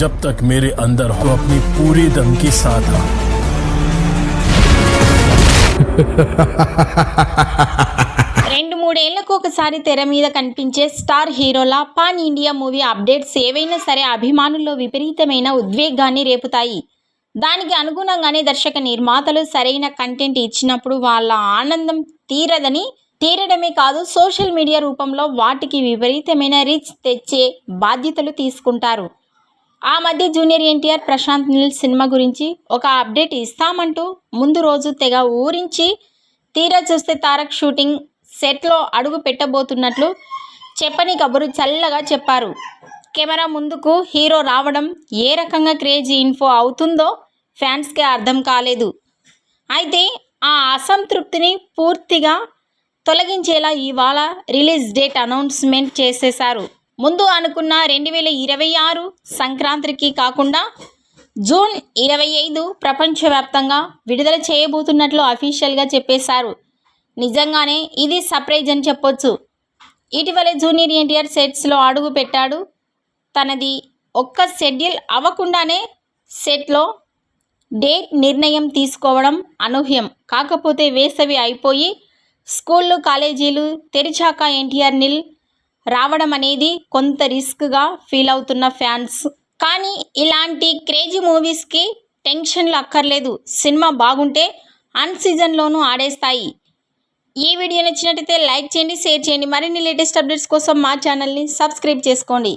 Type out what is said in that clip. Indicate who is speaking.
Speaker 1: जब तक मेरे अंदर हो अपनी पूरी दम के साथ आ।
Speaker 2: 2-3 ఏళ్లకు ఒకసారి తెర మీద కనిపించే స్టార్ హీరోల పాన్ ఇండియా మూవీ అప్డేట్స్ ఏవైనా సరే అభిమానుల్లో విపరీతమైన ఉద్వేగాన్ని రేపుతాయి. దానికి అనుగుణంగానే దర్శక నిర్మాతలు సరైన కంటెంట్ ఇచ్చినప్పుడు వాళ్ళ ఆనందం తీరడమే కాదు, సోషల్ మీడియా రూపంలో వాటికి విపరీతమైన రీచ్ తెచ్చే బాధ్యతలు తీసుకుంటారు. ఆ మధ్య జూనియర్ ఎన్టీఆర్, ప్రశాంత్ నీల్ సినిమా గురించి ఒక అప్డేట్ ఇస్తామంటూ ముందు రోజు తెగ ఊరించి, తీరా చూస్తే తారక్ షూటింగ్ సెట్లో అడుగు పెట్టబోతున్నట్లు చెప్పని కబురు చల్లగా చెప్పారు. కెమెరా ముందుకు హీరో రావడం ఏ రకంగా క్రేజీ ఇన్ఫో అవుతుందో ఫ్యాన్స్కే అర్థం కాలేదు. అయితే ఆ అసంతృప్తిని పూర్తిగా తొలగించేలా ఇవాళ రిలీజ్ డేట్ అనౌన్స్మెంట్ చేసేశారు. ముందు అనుకున్న 2026 సంక్రాంతికి కాకుండా జూన్ 25 ప్రపంచవ్యాప్తంగా విడుదల చేయబోతున్నట్లు అఫీషియల్గా చెప్పేశారు. నిజంగానే ఇది సర్ప్రైజ్ అని చెప్పొచ్చు. ఇటీవలే జూనియర్ ఎన్టీఆర్ సెట్స్లో అడుగు పెట్టాడు. తనది ఒక్క షెడ్యూల్ అవ్వకుండానే సెట్లో డేట్ నిర్ణయం తీసుకోవడం అనూహ్యం. కాకపోతే వేసవి అయిపోయి స్కూళ్ళు, కాలేజీలు తెరిచాక ఎన్టీఆర్ నీల్ రావడం అనేది కొంత రిస్క్గా ఫీల్ అవుతున్న ఫ్యాన్స్. కానీ ఇలాంటి క్రేజీ మూవీస్కి టెన్షన్లు అక్కర్లేదు. సినిమా బాగుంటే అన్ సీజన్లోనూ ఆడేస్తాయి. ఈ వీడియో నచ్చినట్టయితే లైక్ చేయండి, షేర్ చేయండి. మరిన్ని లేటెస్ట్ అప్డేట్స్ కోసం మా ఛానల్ని సబ్స్క్రైబ్ చేసుకోండి.